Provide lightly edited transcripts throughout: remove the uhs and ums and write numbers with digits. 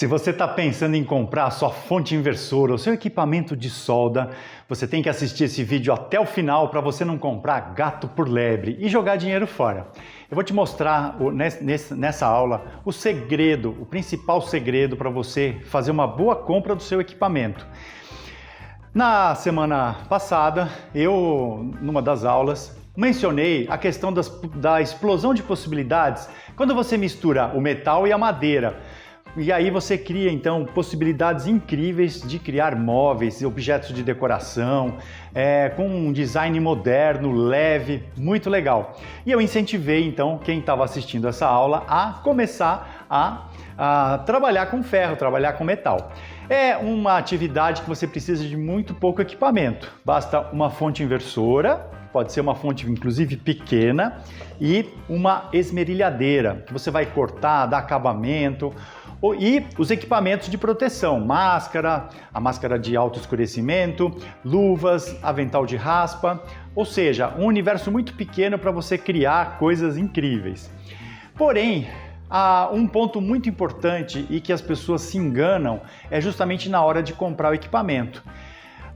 Se você está pensando em comprar a sua fonte inversora, o seu equipamento de solda, você tem que assistir esse vídeo até o final para você não comprar gato por lebre e jogar dinheiro fora. Eu vou te mostrar nessa aula o segredo, o principal segredo para você fazer uma boa compra do seu equipamento. Na semana passada, numa das aulas, mencionei a questão da explosão de possibilidades quando você mistura o metal e a madeira. E aí você cria então possibilidades incríveis de criar móveis, objetos de decoração, com um design moderno, leve, muito legal. E eu incentivei então quem estava assistindo essa aula a começar a trabalhar com ferro, trabalhar com metal. É uma atividade que você precisa de muito pouco equipamento. Basta uma fonte inversora, pode ser uma fonte inclusive pequena, e uma esmerilhadeira, que você vai cortar, dar acabamento, e os equipamentos de proteção, máscara, a máscara de alto escurecimento, luvas, avental de raspa, ou seja, um universo muito pequeno para você criar coisas incríveis. Porém, há um ponto muito importante e que as pessoas se enganam é justamente na hora de comprar o equipamento.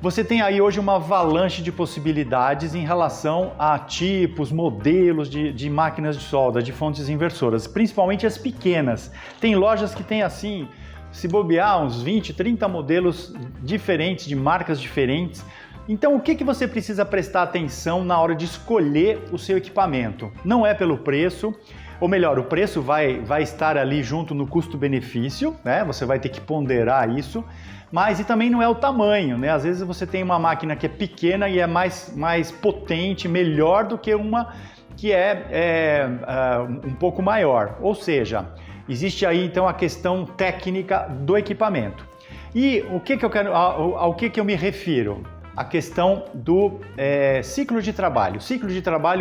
Você tem aí hoje uma avalanche de possibilidades em relação a tipos, modelos de máquinas de solda, de fontes inversoras, principalmente as pequenas. Tem lojas que tem assim, se bobear, uns 20, 30 modelos diferentes, de marcas diferentes. Então o que você precisa prestar atenção na hora de escolher o seu equipamento? Não é pelo preço, ou melhor, o preço vai estar ali junto no custo-benefício, né? Você vai ter que ponderar isso. Mas e também não é o tamanho, né? Às vezes você tem uma máquina que é pequena e é mais potente, melhor do que uma que é um pouco maior. Ou seja, existe aí então a questão técnica do equipamento. E ao que eu me refiro? A questão do ciclo de trabalho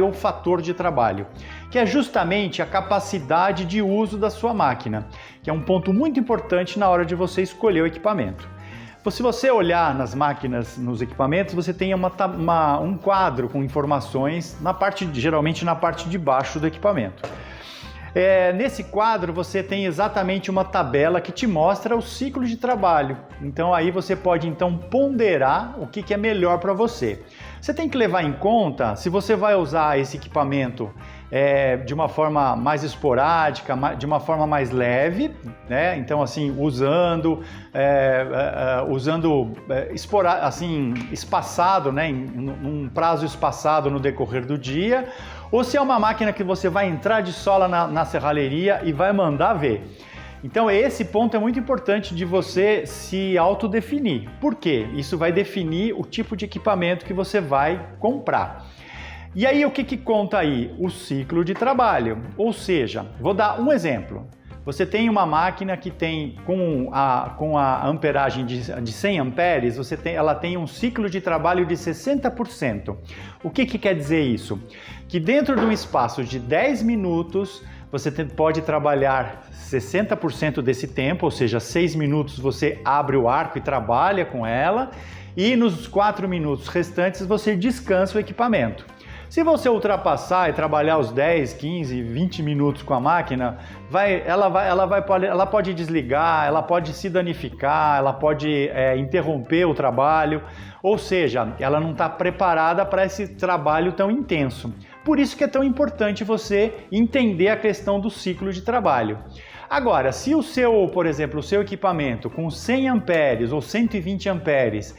ou fator de trabalho, que é justamente a capacidade de uso da sua máquina, que é um ponto muito importante na hora de você escolher o equipamento. Se você olhar nas máquinas, nos equipamentos, você tem um quadro com informações, geralmente na parte de baixo do equipamento. Nesse quadro você tem exatamente uma tabela que te mostra o ciclo de trabalho. Então aí você pode então ponderar o que é melhor para você. Você tem que levar em conta se você vai usar esse equipamento de uma forma mais esporádica, de uma forma mais leve, né? Então assim, usando espaçado, né? Num prazo espaçado no decorrer do dia, ou se é uma máquina que você vai entrar de sola na serralheria e vai mandar ver. Então esse ponto é muito importante de você se autodefinir. Por quê? Isso vai definir o tipo de equipamento que você vai comprar. E aí o que conta aí? O ciclo de trabalho. Ou seja, vou dar um exemplo. Você tem uma máquina que tem, com a amperagem de 100 amperes, ela tem um ciclo de trabalho de 60%. O que quer dizer isso? Que dentro de um espaço de 10 minutos, você pode trabalhar 60% desse tempo, ou seja, 6 minutos você abre o arco e trabalha com ela, e nos 4 minutos restantes você descansa o equipamento. Se você ultrapassar e trabalhar os 10, 15, 20 minutos com a máquina, ela pode desligar, ela pode se danificar, ela pode interromper o trabalho, ou seja, ela não está preparada para esse trabalho tão intenso. Por isso que é tão importante você entender a questão do ciclo de trabalho. Agora, se por exemplo, o seu equipamento com 100 amperes ou 120 amperes,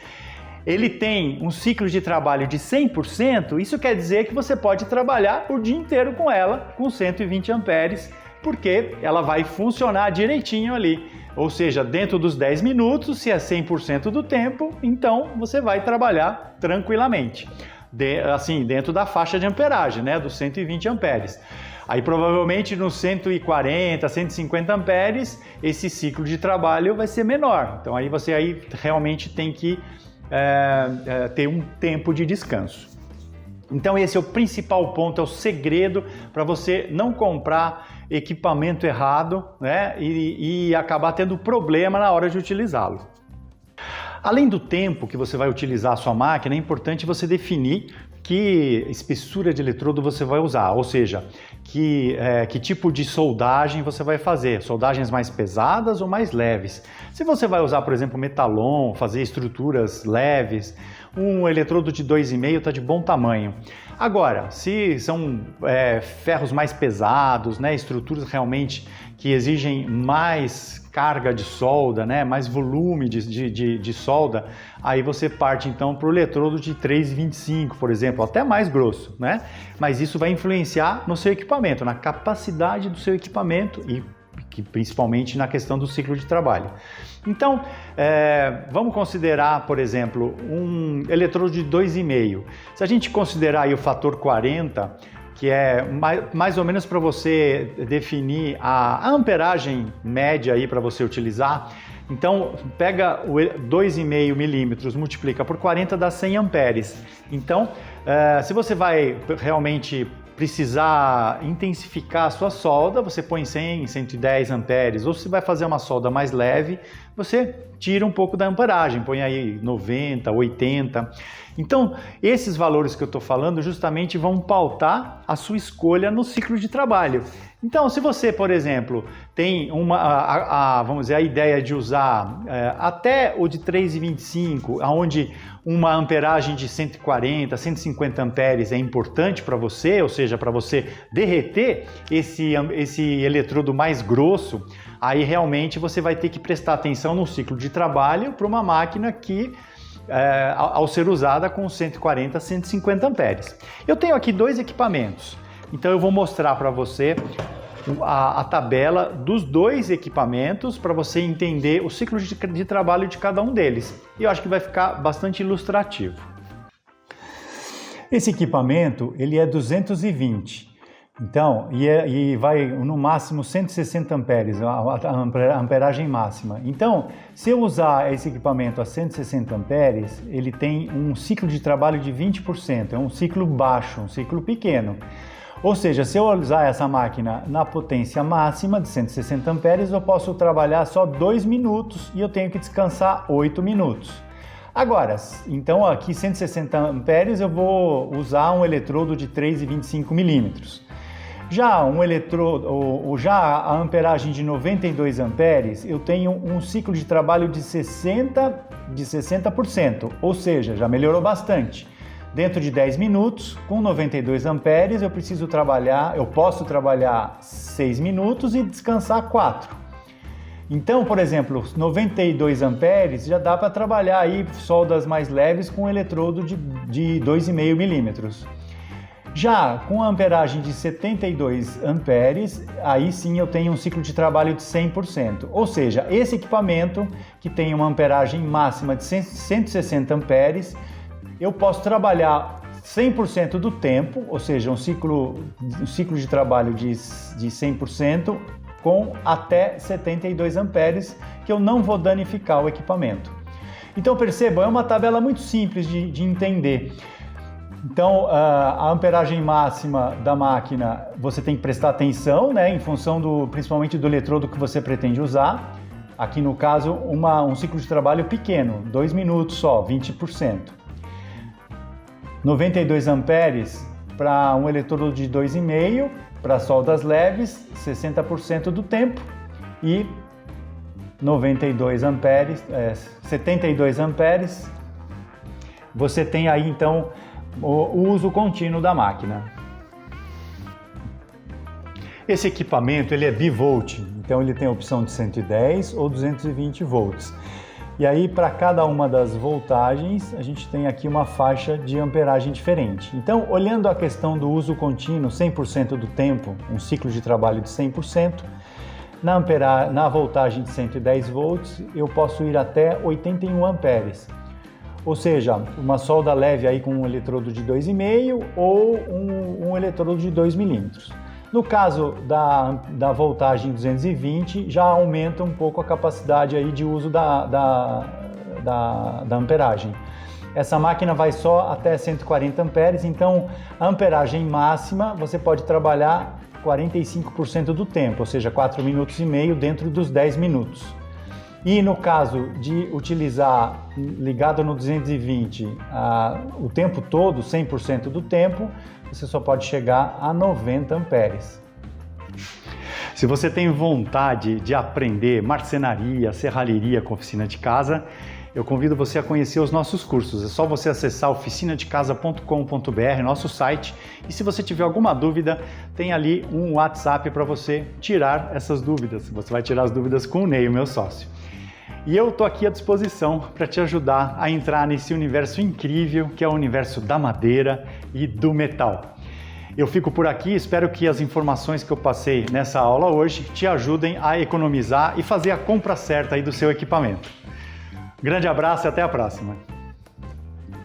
ele tem um ciclo de trabalho de 100%, isso quer dizer que você pode trabalhar o dia inteiro com ela, com 120 amperes, porque ela vai funcionar direitinho ali. Ou seja, dentro dos 10 minutos, se é 100% do tempo, então você vai trabalhar tranquilamente. Dentro da faixa de amperagem, né, dos 120 amperes. Aí provavelmente nos 140, 150 amperes, esse ciclo de trabalho vai ser menor. Então aí você realmente tem que ter um tempo de descanso. Então esse é o principal ponto, é o segredo para você não comprar equipamento errado, né, e acabar tendo problema na hora de utilizá-lo. Além do tempo que você vai utilizar a sua máquina, é importante você definir que espessura de eletrodo você vai usar, ou seja, que tipo de soldagem você vai fazer, soldagens mais pesadas ou mais leves. Se você vai usar, por exemplo, metalon, fazer estruturas leves, um eletrodo de 2,5 está de bom tamanho. Agora, se são ferros mais pesados, né, estruturas realmente que exigem mais carga de solda, né, mais volume de solda, aí você parte então para o eletrodo de 3,25, por exemplo, até mais grosso, né? Mas isso vai influenciar no seu equipamento, na capacidade do seu equipamento e principalmente na questão do ciclo de trabalho. Então, vamos considerar, por exemplo, um eletrodo de 2,5. Se a gente considerar aí o fator 40, que é mais ou menos para você definir a amperagem média aí para você utilizar, então pega o 2,5 milímetros, multiplica por 40, dá 100 amperes. Então, se você vai realmente precisar intensificar a sua solda, você põe 100, 110 amperes, ou se vai fazer uma solda mais leve, você tira um pouco da amperagem, põe aí 90, 80. Então, esses valores que eu estou falando justamente vão pautar a sua escolha no ciclo de trabalho. Então, se você, por exemplo, tem vamos dizer, a ideia de usar até o de 3,25, onde uma amperagem de 140, 150 amperes é importante para você, ou seja, para você derreter esse eletrodo mais grosso, aí realmente você vai ter que prestar atenção no ciclo de trabalho para uma máquina que ao ser usada com 140, 150 amperes. Eu tenho aqui dois equipamentos, então eu vou mostrar para você a tabela dos dois equipamentos para você entender o ciclo de trabalho de cada um deles. E eu acho que vai ficar bastante ilustrativo. Esse equipamento ele é 220. Então, e vai no máximo 160 amperes, a amperagem máxima. Então, se eu usar esse equipamento a 160 amperes, ele tem um ciclo de trabalho de 20%, é um ciclo baixo, um ciclo pequeno. Ou seja, se eu usar essa máquina na potência máxima de 160 amperes, eu posso trabalhar só 2 minutos e eu tenho que descansar 8 minutos. Agora, então aqui 160 amperes eu vou usar um eletrodo de 3,25 milímetros. Já a amperagem de 92 amperes, eu tenho um ciclo de trabalho de 60%, ou seja, já melhorou bastante. Dentro de 10 minutos, com 92 amperes, eu posso trabalhar 6 minutos e descansar 4. Então, por exemplo, 92 amperes já dá para trabalhar aí soldas mais leves com eletrodo de 2,5 milímetros. Já com a amperagem de 72 amperes, aí sim eu tenho um ciclo de trabalho de 100%. Ou seja, esse equipamento que tem uma amperagem máxima de 160 amperes, eu posso trabalhar 100% do tempo, ou seja, um ciclo de trabalho de 100% com até 72 amperes, que eu não vou danificar o equipamento. Então percebam, é uma tabela muito simples de entender. Então, a amperagem máxima da máquina, você tem que prestar atenção, né, em função principalmente do eletrodo que você pretende usar. Aqui no caso, um ciclo de trabalho pequeno, 2 minutos só, 20%. 92 amperes para um eletrodo de 2,5, para soldas leves, 60% do tempo, e 72 amperes, você tem aí então o uso contínuo da máquina. Esse equipamento ele é bivolt, então ele tem a opção de 110 ou 220 volts. E aí, para cada uma das voltagens, a gente tem aqui uma faixa de amperagem diferente. Então, olhando a questão do uso contínuo, 100% do tempo, um ciclo de trabalho de 100%, na voltagem de 110 volts, eu posso ir até 81 amperes. Ou seja, uma solda leve aí com um eletrodo de 2,5 ou um eletrodo de 2 milímetros. No caso da voltagem 220, já aumenta um pouco a capacidade aí de uso da amperagem. Essa máquina vai só até 140 amperes, então a amperagem máxima você pode trabalhar 45% do tempo, ou seja, 4 minutos e meio dentro dos 10 minutos. E no caso de utilizar ligado no 220 o tempo todo, 100% do tempo, você só pode chegar a 90 amperes. Se você tem vontade de aprender marcenaria, serralheria com oficina de casa, eu convido você a conhecer os nossos cursos. É só você acessar oficinadecasa.com.br, nosso site, e se você tiver alguma dúvida, tem ali um WhatsApp para você tirar essas dúvidas. Você vai tirar as dúvidas com o Ney, o meu sócio. E eu estou aqui à disposição para te ajudar a entrar nesse universo incrível que é o universo da madeira e do metal. Eu fico por aqui, espero que as informações que eu passei nessa aula hoje te ajudem a economizar e fazer a compra certa aí do seu equipamento. Grande abraço e até a próxima!